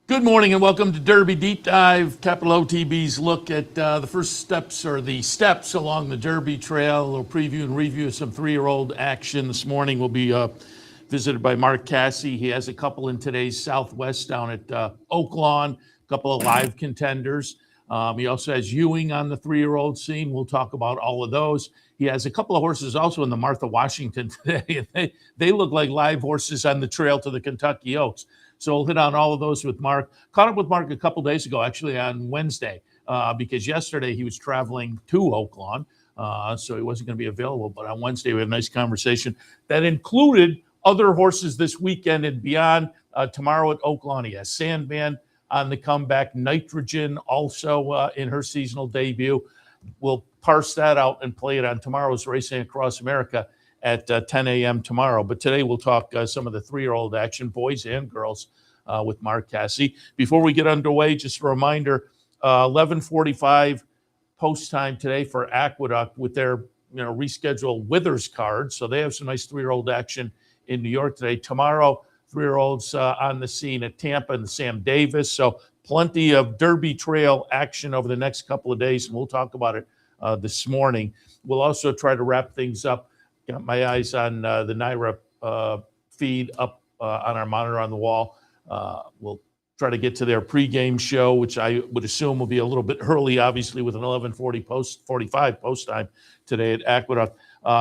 Good morning and welcome to Derby Deep Dive, Capital OTB's look at the first steps or the steps along the Derby Trail. A little preview and review of some three-year-old action. This morning we'll be visited by Mark Casse. He has a couple in today's Southwest down at Oaklawn, a couple of live contenders. He also has Ewing on the three-year-old scene. We'll talk about all of those. He has a couple of horses also in the Martha Washington today. They look like live horses on the trail to the Kentucky Oaks. So we'll hit on all of those with Mark. Caught up with Mark a couple days ago, actually on Wednesday, because yesterday he was traveling to Oaklawn, so he wasn't going to be available. But on Wednesday, we had a nice conversation that included other horses this weekend and beyond. Tomorrow at Oaklawn, he has Sandman on the comeback, Nitrogen also in her seasonal debut. We'll parse that out and play it on tomorrow's Racing Across America at 10 a.m. tomorrow. But today we'll talk some of the three-year-old action, boys and girls, with Mark Casse. Before we get underway, just a reminder, 11:45 post time today for Aqueduct with their rescheduled Withers card. So they have some nice three-year-old action in New York today. Tomorrow, three-year-olds on the scene at Tampa and Sam Davis. So plenty of Derby Trail action over the next couple of days, and we'll talk about it this morning. We'll also try to wrap things up. Got my eyes on the NYRA feed up on our monitor on the wall. We'll try to get to their pregame show, which I would assume will be a little bit early, obviously, with an 11:45 post time today at Aqueduct.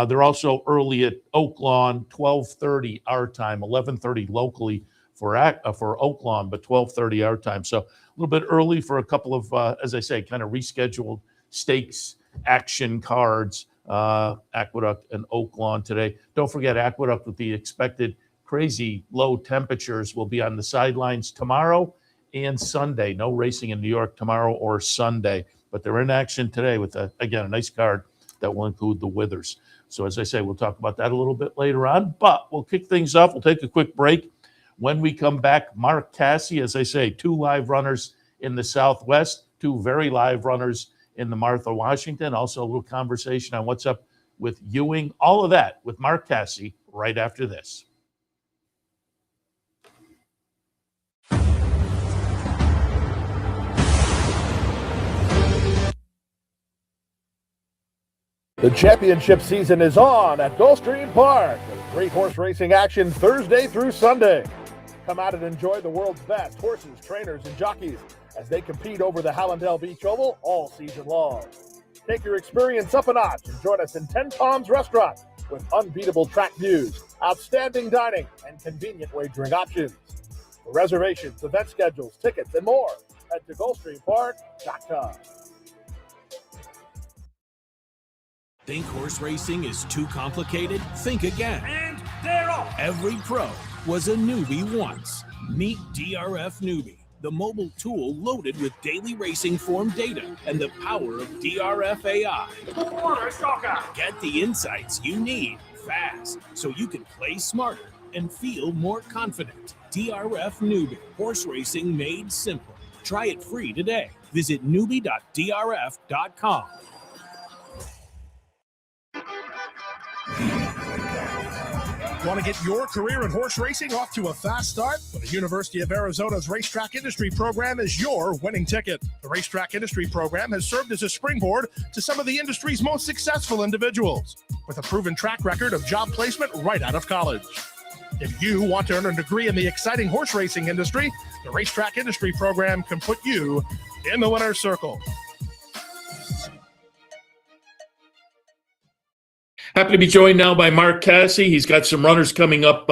They're also early at Oaklawn, 12:30 our time, 11:30 locally for Oaklawn, but 12:30 our time. So a little bit early for a couple of, as I say, kind of rescheduled stakes action cards. Aqueduct and Oaklawn today. Don't forget, Aqueduct with the expected crazy low temperatures will be on the sidelines tomorrow and Sunday. No racing in New York tomorrow or Sunday, but they're in action today with, again, a nice card that will include the Withers. So as I say, we'll talk about that a little bit later on, but we'll kick things off. We'll take a quick break. When we come back, Mark Casse, as I say, two live runners in the Southwest, two very live runners in the Martha Washington. Also a little conversation on what's up with Ewing. All of that with Mark Casse right after this. The championship season is on at Gulfstream Park with great horse racing action Thursday through Sunday. Come out and enjoy the world's best horses, trainers, and jockeys as they compete over the Hallandale Beach Oval all season long. Take your experience up a notch and join us in 10 Palms Restaurant with unbeatable track views, outstanding dining, and convenient wagering options. For reservations, event schedules, tickets, and more, head to GulfstreamPark.com. Think horse racing is too complicated? Think again. And they're off. Every pro was a newbie once. Meet DRF Newbie, the mobile tool loaded with daily racing form data and the power of DRF AI. Get the insights you need fast so you can play smarter and feel more confident. DRF Newbie, horse racing made simple. Try it free today. Visit newbie.drf.com. Want to get your career in horse racing off to a fast start? Well, the University of Arizona's Racetrack Industry Program is your winning ticket. The Racetrack Industry Program has served as a springboard to some of the industry's most successful individuals, with a proven track record of job placement right out of college. If you want to earn a degree in the exciting horse racing industry, the Racetrack Industry Program can put you in the winner's circle. Happy to be joined now by Mark Casse. He's got some runners coming up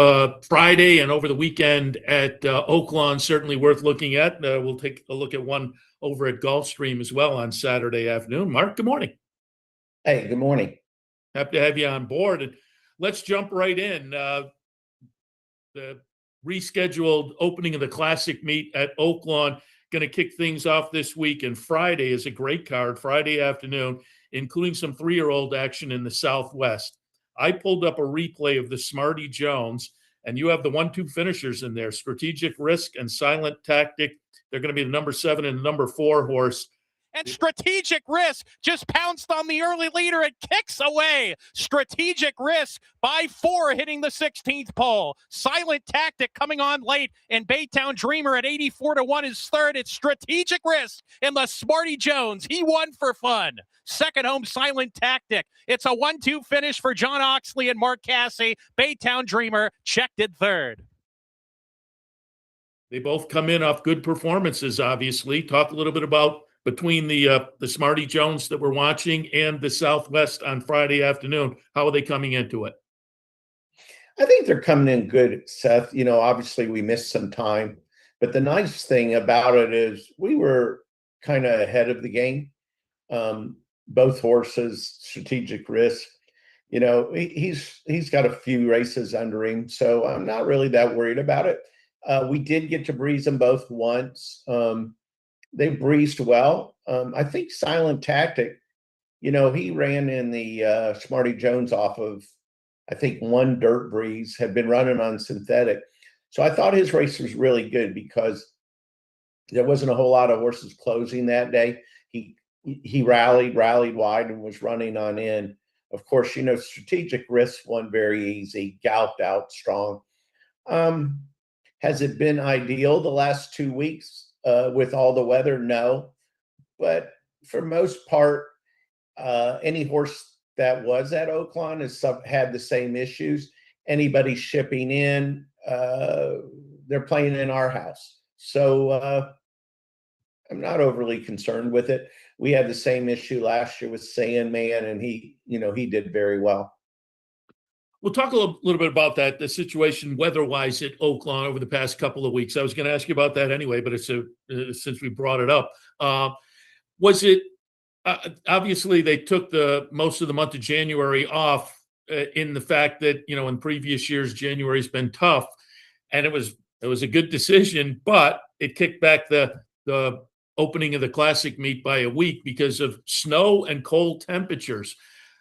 Friday and over the weekend at Oaklawn, certainly worth looking at. We'll take a look at one over at Gulfstream as well on Saturday afternoon. Mark, good morning. Hey, good morning. Happy to have you on board. And let's jump right in. The rescheduled opening of the Classic meet at Oaklawn going to kick things off this week. And Friday is a great card, Friday afternoon, including some three-year-old action in the Southwest. I pulled up a replay of the Smarty Jones, and you have the 1-2 finishers in there, Strategic Risk and Silent Tactic. They're going to be the number 7 and the number 4 horse. And Strategic Risk just pounced on the early leader and kicks away. Strategic Risk by 4 hitting the 16th pole. Silent Tactic coming on late, and Baytown Dreamer at 84-1 is third. It's Strategic Risk and the Smarty Jones. He won for fun. Second home, Silent Tactic. It's a 1-2 finish for John Oxley and Mark Casse. Baytown Dreamer checked in third. They both come in off good performances, obviously. Talk a little bit about between the Smarty Jones that we're watching and the Southwest on Friday afternoon. How are they coming into it? I think they're coming in good, Seth. Obviously we missed some time, but the nice thing about it is we were kind of ahead of the game. Both horses, Strategic Risk, he's got a few races under him, so I'm not really that worried about it. We did get to breeze them both once. They breezed well. I think Silent Tactic, he ran in the Smarty Jones off of, I think, one dirt breeze, had been running on synthetic. So I thought his race was really good because there wasn't a whole lot of horses closing that day. He rallied wide and was running on in. Of course, Strategic Risk won very easy, galloped out strong. Has it been ideal the last 2 weeks with all the weather? No. But for most part, any horse that was at Oaklawn has had the same issues. Anybody shipping in, they're playing in our house. So I'm not overly concerned with it. We had the same issue last year with Sandman, and he did very well. We'll talk a little bit about that, the situation weather-wise at Oaklawn over the past couple of weeks. I was going to ask you about that anyway, but since we brought it up. Was it obviously they took most of the month of January off in the fact that, in previous years, January's been tough, and it was a good decision, but it kicked back the opening of the Classic meet by a week because of snow and cold temperatures.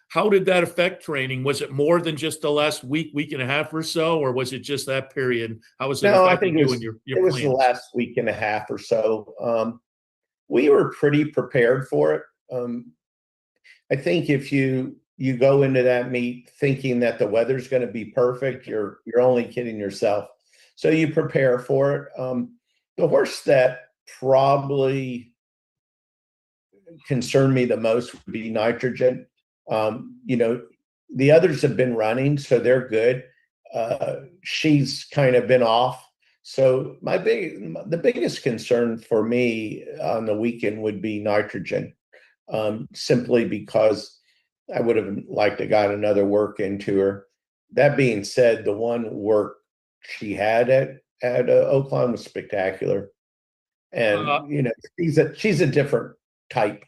How did that affect training? Was it more than just the last week and a half or so, or was it just that period? How was it affecting you and your plans? It was the last week and a half or so. We were pretty prepared for it. I think if you go into that meet thinking that the weather's going to be perfect, you're only kidding yourself. So you prepare for it. The horse that probably concerned me the most would be Nitrogen. The others have been running, so they're good. She's kind of been off. So the biggest concern for me on the weekend would be Nitrogen, simply because I would have liked to got another work into her. That being said, the one work she had at Oaklawn was spectacular. And, she's a different type.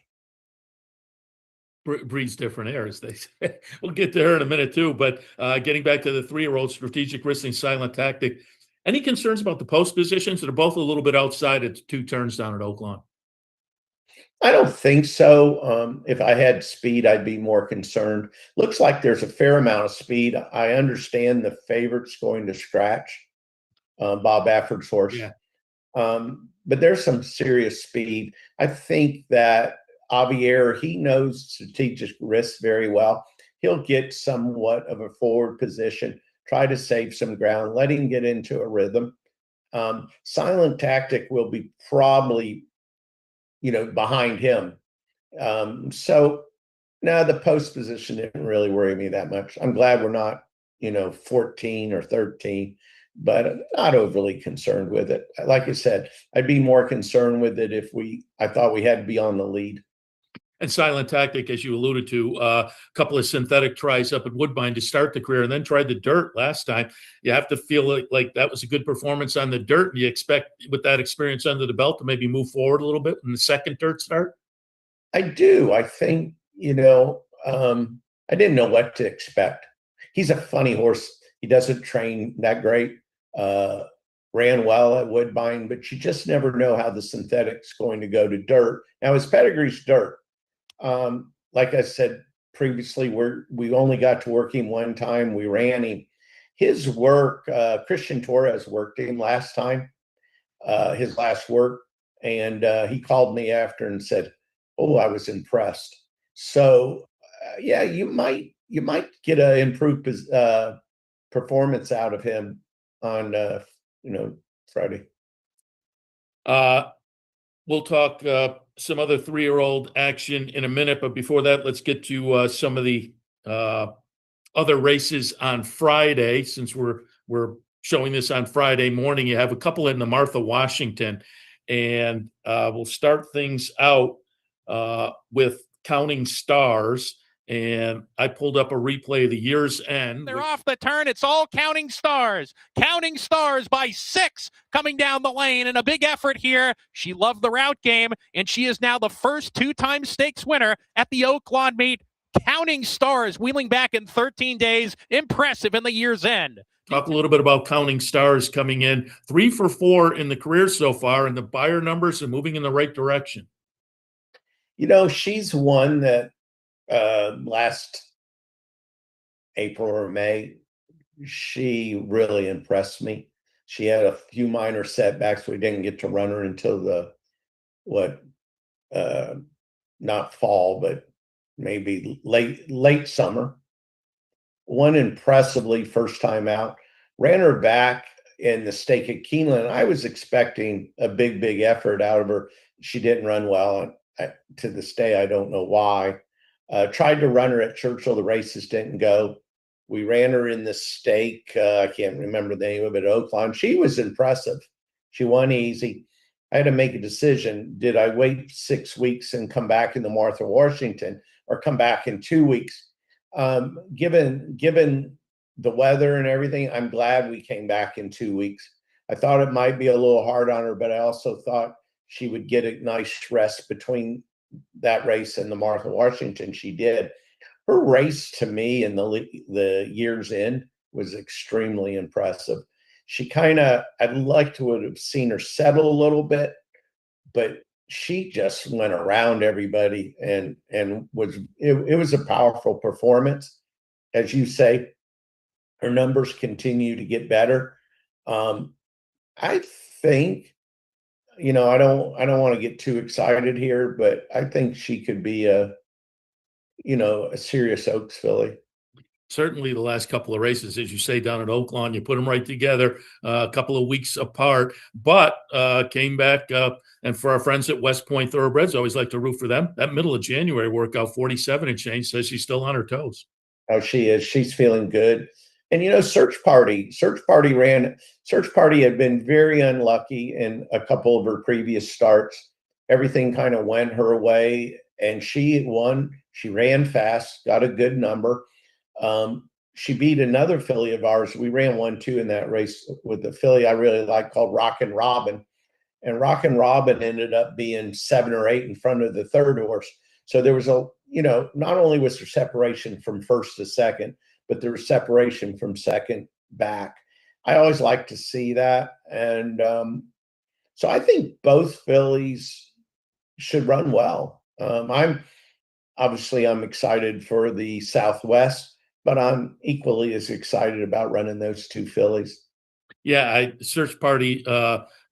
Breathes different air, as they say. We'll get to her in a minute too, but getting back to the 3-year-old, Strategic Risk and Silent Tactic, any concerns about the post positions that are both a little bit outside at 2 turns down at Oaklawn? I don't think so. If I had speed, I'd be more concerned. Looks like there's a fair amount of speed. I understand the favorite's going to scratch, Bob Afford's horse. Yeah. But there's some serious speed. I think that Javier, he knows Strategic Risk very well. He'll get somewhat of a forward position, try to save some ground, let him get into a rhythm. Silent Tactic will be probably, behind him. So now the post position didn't really worry me that much. I'm glad we're not, 14 or 13, but I'm not overly concerned with it. Like I said, I'd be more concerned with it if I thought we had to be on the lead. And Silent Tactic, as you alluded to, a couple of synthetic tries up at Woodbine to start the career and then tried the dirt last time. You have to feel like that was a good performance on the dirt. And you expect with that experience under the belt to maybe move forward a little bit in the second dirt start? I do. I think, I didn't know what to expect. He's a funny horse. He doesn't train that great. Ran well at Woodbine, but you just never know how the synthetic's going to go to dirt. Now, his pedigree's dirt. Like I said previously, we only got to work him one time. We ran him. His work, Christian Torres worked him last time, his last work. And he called me after and said, oh, I was impressed. So yeah, you might get an improved performance out of him on Friday. We'll talk some other 3-year-old action in a minute, but before that, let's get to some of the other races on Friday. Since we're showing this on Friday morning, you have a couple in the Martha Washington, and we'll start things out with Counting Stars. And I pulled up a replay of the year's end. They're off the turn. It's all Counting Stars. Counting Stars by 6 coming down the lane, and a big effort here. She loved the route game, and she is now the first 2-time stakes winner at the Oaklawn meet. Counting Stars wheeling back in 13 days. Impressive in the year's end. Talk a little bit about Counting Stars coming in 3 for 4 in the career so far, and the buyer numbers are moving in the right direction. She's one that last April or May, she really impressed me. She had a few minor setbacks. We didn't get to run her until not fall, but maybe late summer. Won impressively first time out. Ran her back in the stake at Keeneland. I was expecting a big effort out of her. She didn't run well, and to this day, I don't know why. Tried to run her at Churchill. The races didn't go. We ran her in the stake. I can't remember the name of it, Oaklawn. She was impressive. She won easy. I had to make a decision. Did I wait 6 weeks and come back in the Martha Washington, or come back in 2 weeks? Given the weather and everything, I'm glad we came back in 2 weeks. I thought it might be a little hard on her, but I also thought she would get a nice rest between that race and the Martha Washington. She did. Her race to me in the year's end was extremely impressive. She I'd like to have seen her settle a little bit, but she just went around everybody and it was a powerful performance. As you say, her numbers continue to get better. I think, I don't want to get too excited here, but I think she could be a serious Oaks filly. Certainly the last couple of races, as you say, down at Oaklawn, you put them right together a couple of weeks apart, but came back up. And for our friends at West Point Thoroughbreds, I always like to root for them. That middle of January workout, 47 and change, says she's still on her toes. Oh, she is. She's feeling good. And, Search Party had been very unlucky in a couple of her previous starts. Everything kind of went her way, and she won. She ran fast, got a good number. She beat another filly of ours. We ran 1-2 in that race with the filly I really like called Rockin' Robin. And Rockin' Robin ended up being 7 or 8 in front of the third horse. So there was not only was there separation from first to second, but there was separation from second back. I always like to see that. And so I think both fillies should run well. I'm excited for the Southwest, but I'm equally as excited about running those two fillies. Yeah, Search Party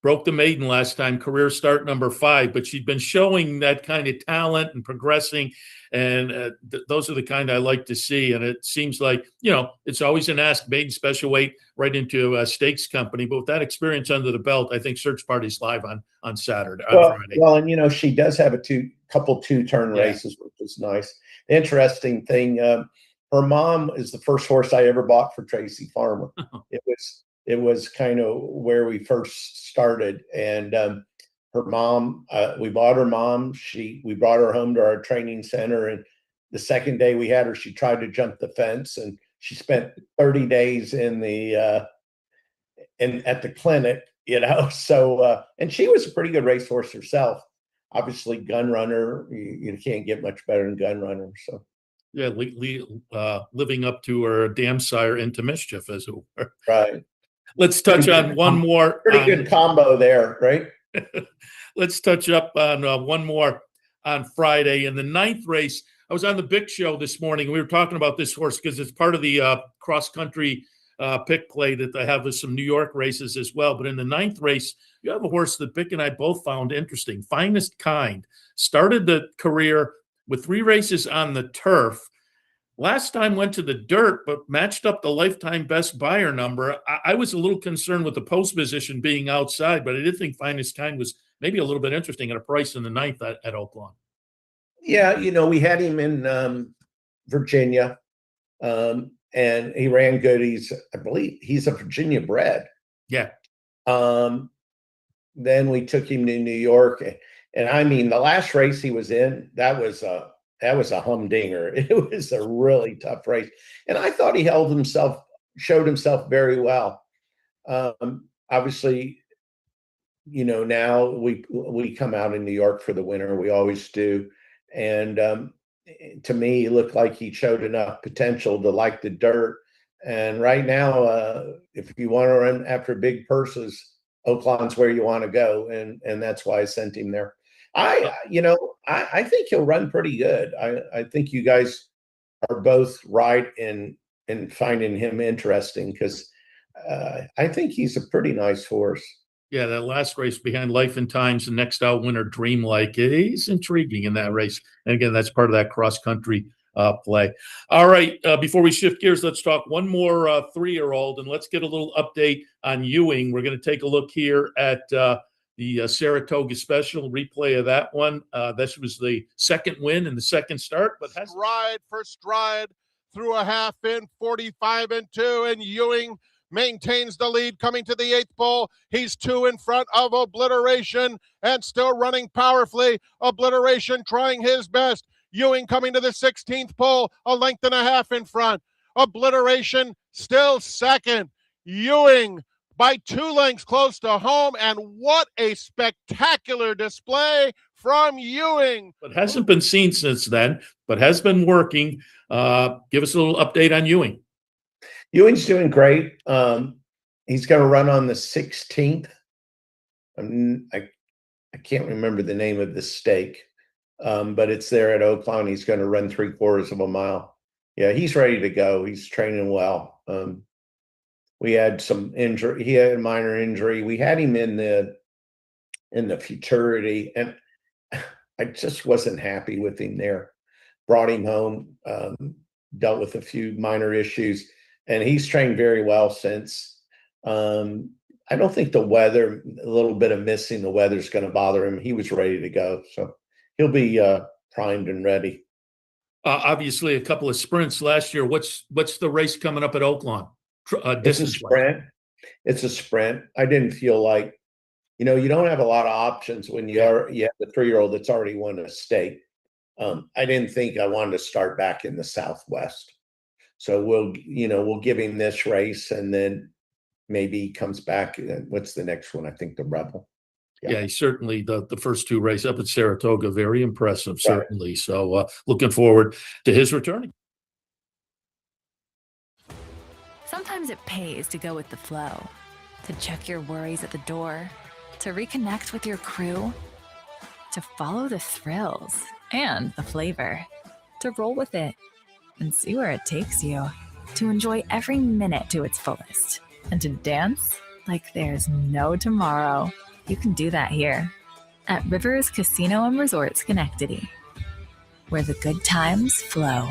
broke the maiden last time, career start number 5, but she'd been showing that kind of talent and progressing, and those are the kind I like to see. And it seems like, it's always an ask maiden special weight right into a stakes company, but with that experience under the belt, I think Search Party's live on Saturday. Friday. Well, and she does have a couple two-turn races, which is nice. The interesting thing, her mom is the first horse I ever bought for Tracy Farmer. It was kind of where we first started, and her mom, we bought her mom. We brought her home to our training center, and the second day we had her, she tried to jump the fence, and she spent 30 days at the clinic, So, and she was a pretty good racehorse herself. Obviously, gun runner, you can't get much better than gun runner. So. Yeah, living up to her damn sire into mischief, as it were. Right. Let's touch on one more. Pretty good combo there, right? Let's touch up on one more on Friday. In the 9th race, I was on the Big Show this morning. We were talking about this horse because it's part of the cross-country pick play that I have with some New York races as well. But in the 9th race, you have a horse that Bick and I both found interesting. Finest Kind started the career with 3 races on the turf. Last time went to the dirt, but matched up the lifetime best buyer number. I was a little concerned with the post position being outside, but I did think Finest Kind was maybe a little bit interesting at a price in the 9th at Oaklawn. Yeah, we had him in Virginia, and he ran good. I believe he's a Virginia bred. Yeah. Then we took him to New York, and I mean, the last race he was in, that was a humdinger. It was a really tough race, and I thought he showed himself very well. Obviously, now we come out in New York for the winter. We always do. And to me, he looked like he showed enough potential to like the dirt. And right now, if you want to run after big purses, Oaklawn's where you want to go. And that's why I sent him there. I think he'll run pretty good. I think you guys are both right in finding him interesting, because I think he's a pretty nice horse. Yeah, that last race behind Life and Times and Next Out Winner Dreamlike, he's intriguing in that race. And again, that's part of that cross-country play. All right, before we shift gears, let's talk one more 3-year-old, and let's get a little update on Ewing. We're going to take a look here at the Saratoga Special, replay of that one. This was the second win in the second start, but has stride for stride through a half in 45-2, and Ewing maintains the lead coming to the 8th pole. He's 2 in front of Obliteration and still running powerfully. Obliteration trying his best. Ewing coming to the 16th pole, a length and a half in front. Obliteration still second. Ewing by 2 lengths close to home, and what a spectacular display from Ewing. But hasn't been seen since then, but has been working. Give us a little update on Ewing. Ewing's doing great. He's going to run on the 16th. I can't remember the name of the stake, but it's there at Oaklawn. He's going to run 3/4 of a mile. Yeah, he's ready to go. He's training well. We had some injury. He had a minor injury. We had him in the futurity, and I just wasn't happy with him there. Brought him home, dealt with a few minor issues. And he's trained very well since. I don't think the weather, a little bit of missing the weather, is going to bother him. He was ready to go. So he'll be primed and ready. Obviously, a couple of sprints last year. What's the race coming up at Oaklawn? It's a sprint. It's a sprint. I didn't feel like, you don't have a lot of options when you have the 3-year-old that's already won a stake. I didn't think I wanted to start back in the Southwest. So we'll give him this race, and then maybe he comes back. What's the next one? I think the Rebel. Yeah, he certainly the first 2 races up at Saratoga, very impressive, certainly. Right. So looking forward to his returning. Sometimes it pays to go with the flow, to check your worries at the door, to reconnect with your crew, to follow the thrills and the flavor, to roll with it and see where it takes you, to enjoy every minute to its fullest, and to dance like there's no tomorrow. You can do that here at Rivers Casino and Resort Schenectady, where the good times flow.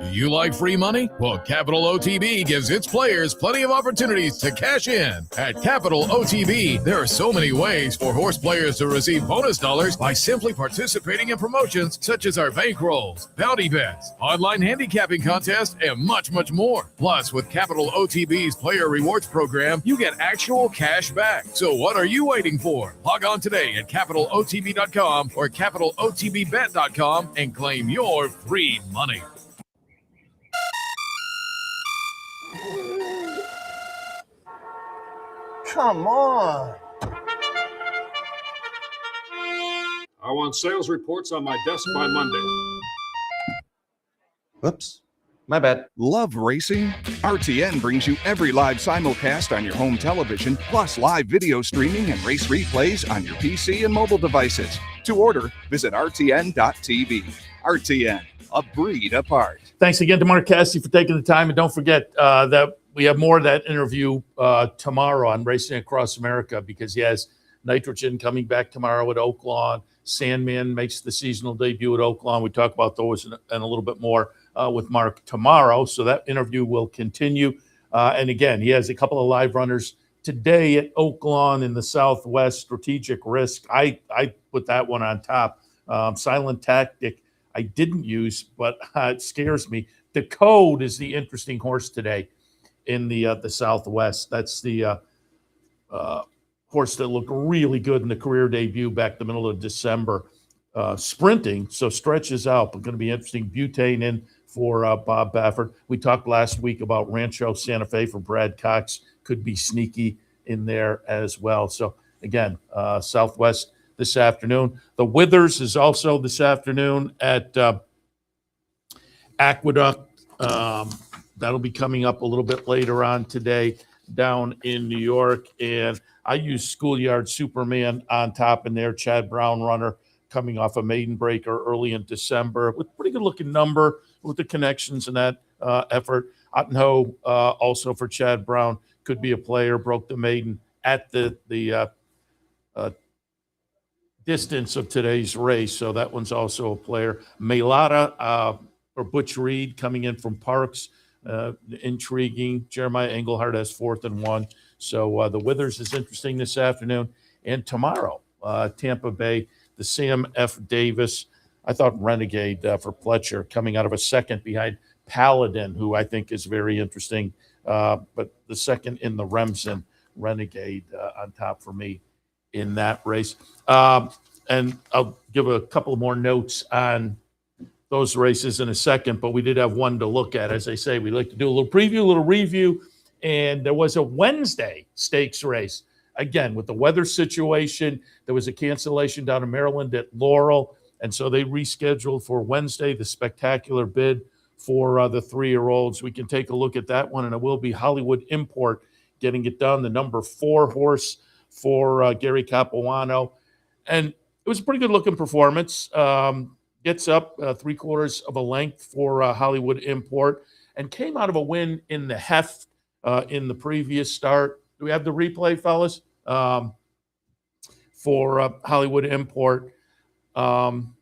You like free money? Well, Capital OTB gives its players plenty of opportunities to cash in. At Capital OTB, there are so many ways for horse players to receive bonus dollars by simply participating in promotions such as our bankrolls, bounty bets, online handicapping contests, and much, much more. Plus, with Capital OTB's Player Rewards Program, you get actual cash back. So what are you waiting for? Log on today at CapitalOTB.com or CapitalOTBBet.com and claim your free money. Come on. I want sales reports on my desk by Monday. Whoops. My bad. Love racing? RTN brings you every live simulcast on your home television, plus live video streaming and race replays on your PC and mobile devices. To order, visit rtn.tv. RTN, a breed apart. Thanks again to Mark Casse for taking the time. And don't forget that we have more of that interview tomorrow on Racing Across America, because he has Nitrogen coming back tomorrow at Oaklawn. Sandman makes the seasonal debut at Oaklawn. We talk about those and a little bit more with Mark tomorrow. So that interview will continue. And again, he has a couple of live runners today at Oaklawn in the Southwest. Strategic Risk. I put that one on top. Silent Tactic I didn't use, but it scares me. The Code is the interesting horse today in the Southwest. That's the horse that looked really good in the career debut back the middle of December. Sprinting, so stretches out, but going to be interesting. Butane in for Bob Baffert. We talked last week about Rancho Santa Fe for Brad Cox. Could be sneaky in there as well. So again, Southwest this afternoon. The Withers is also this afternoon at Aqueduct. That'll be coming up a little bit later on today down in New York. And I use Schoolyard Superman on top in there. Chad Brown runner coming off a maiden breaker early in December with pretty good looking number with the connections in that effort. Ottenho also for Chad Brown could be a player, broke the maiden at the distance of today's race. So that one's also a player. Melada or Butch Reed coming in from Parks. Intriguing. Jeremiah Engelhardt has 4th and 1. So the Withers is interesting this afternoon. And tomorrow, Tampa Bay, the Sam F. Davis. I thought Renegade for Pletcher coming out of a second behind Paladin, who I think is very interesting. But the second in the Remsen, Renegade on top for me in that race. And I'll give a couple more notes on those races in a second, but we did have one to look at. As I say, we like to do a little preview, a little review, and there was a Wednesday stakes race. Again, with the weather situation, there was a cancellation down in Maryland at Laurel, and so they rescheduled for Wednesday, the spectacular bid for the 3-year-olds. We can take a look at that one, and it will be Hollywood Import getting it done, the number 4 horse for Gary Capuano. And it was a pretty good-looking performance. Gets up 3/4 of a length for Hollywood Import and came out of a win in the heft in the previous start. Do we have the replay, fellas, for Hollywood Import? Again,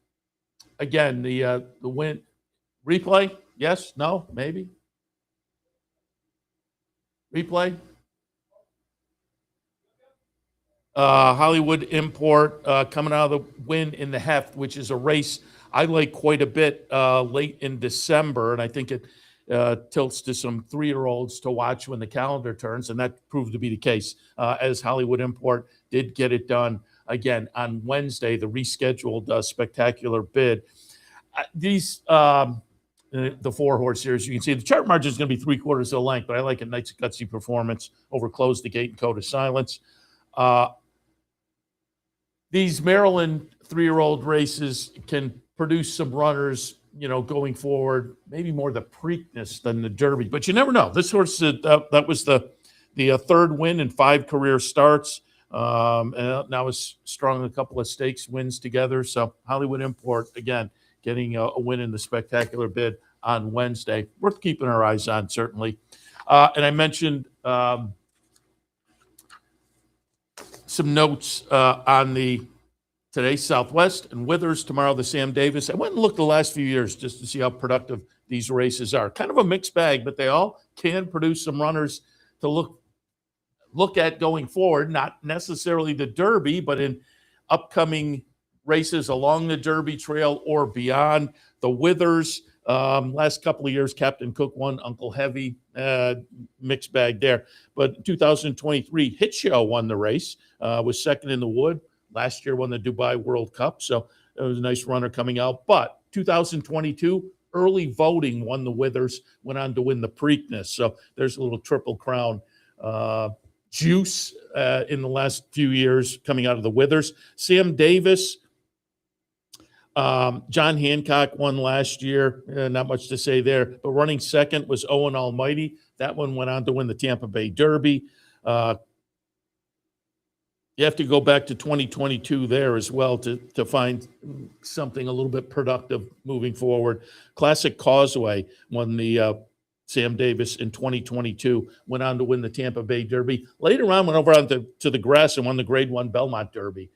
the win replay. Yes, no, maybe replay. Hollywood Import coming out of the win in the heft, which is a race I like quite a bit late in December, and I think it tilts to some 3-year-olds to watch when the calendar turns, and that proved to be the case as Hollywood Import did get it done again on Wednesday, the rescheduled spectacular bid. These the 4-horse series, you can see the chart margin is going to be 3/4 of the length, but I like a nice gutsy performance over Close the Gate and Code of Silence. These Maryland 3-year-old races can produce some runners, going forward, maybe more the Preakness than the Derby, but you never know. This horse, that was the 3rd win in 5 career starts, and now is strung a couple of stakes wins together. So Hollywood Import, again, getting a win in the spectacular bid on Wednesday. Worth keeping our eyes on, certainly. And I mentioned some notes on the today Southwest and Withers, tomorrow the Sam Davis. I went and looked the last few years just to see how productive these races are. Kind of a mixed bag, but they all can produce some runners to look at going forward, not necessarily the Derby, but in upcoming races along the Derby Trail or beyond. The Withers, last couple of years, Captain Cook won, Uncle Heavy, mixed bag there. But 2023, Hit Show won the race, was second in the Wood. Last year won the Dubai World Cup, so it was a nice runner coming out. But 2022, early voting won the Withers, went on to win the Preakness. So there's a little Triple Crown juice in the last few years coming out of the Withers. Sam Davis, John Hancock won last year. Not much to say there. But running second was Owen Almighty. That one went on to win the Tampa Bay Derby. you have to go back to 2022 there as well to find something a little bit productive moving forward. Classic Causeway won the Sam Davis in 2022, went on to win the Tampa Bay Derby. Later on, went over on to the grass and won the Grade 1 Belmont Derby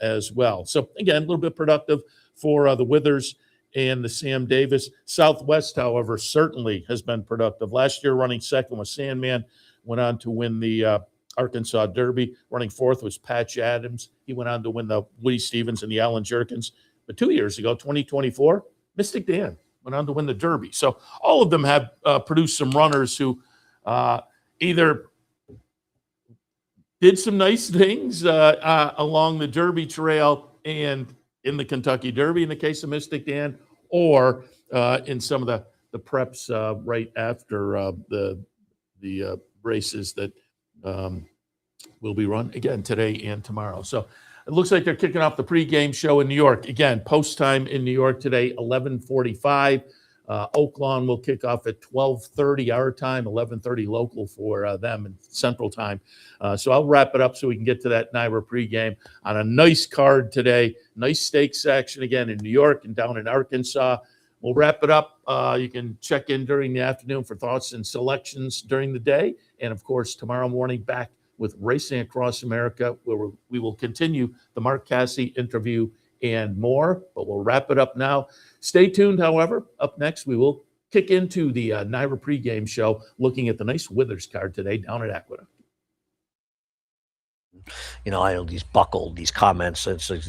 as well. So, again, a little bit productive for the Withers and the Sam Davis. Southwest, however, certainly has been productive. Last year, running second was Sandman, went on to win the Arkansas Derby. Running fourth was Patch Adams. He went on to win the Woody Stevens and the Allen Jerkins. But 2 years ago, 2024, Mystic Dan went on to win the Derby. So all of them have produced some runners who either did some nice things along the Derby Trail and in the Kentucky Derby in the case of Mystic Dan, or in some of the preps right after the races that will be run again today and tomorrow. So it looks like they're kicking off the pregame show in New York. Again, post time in New York today, 11:45. Oaklawn will kick off at 12:30 our time, 11:30 local for them in Central Time. So I'll wrap it up so we can get to that NYRA pregame on a nice card today. Nice stakes action again in New York and down in Arkansas. We'll wrap it up. You can check in during the afternoon for thoughts and selections during the day. And, of course, tomorrow morning back with Racing Across America, where we will continue the Mark Casse interview and more. But we'll wrap it up now. Stay tuned, however. Up next, we will kick into the NYRA pregame show, looking at the nice Withers card today down at Aqueduct. You know, I know these comments. It's like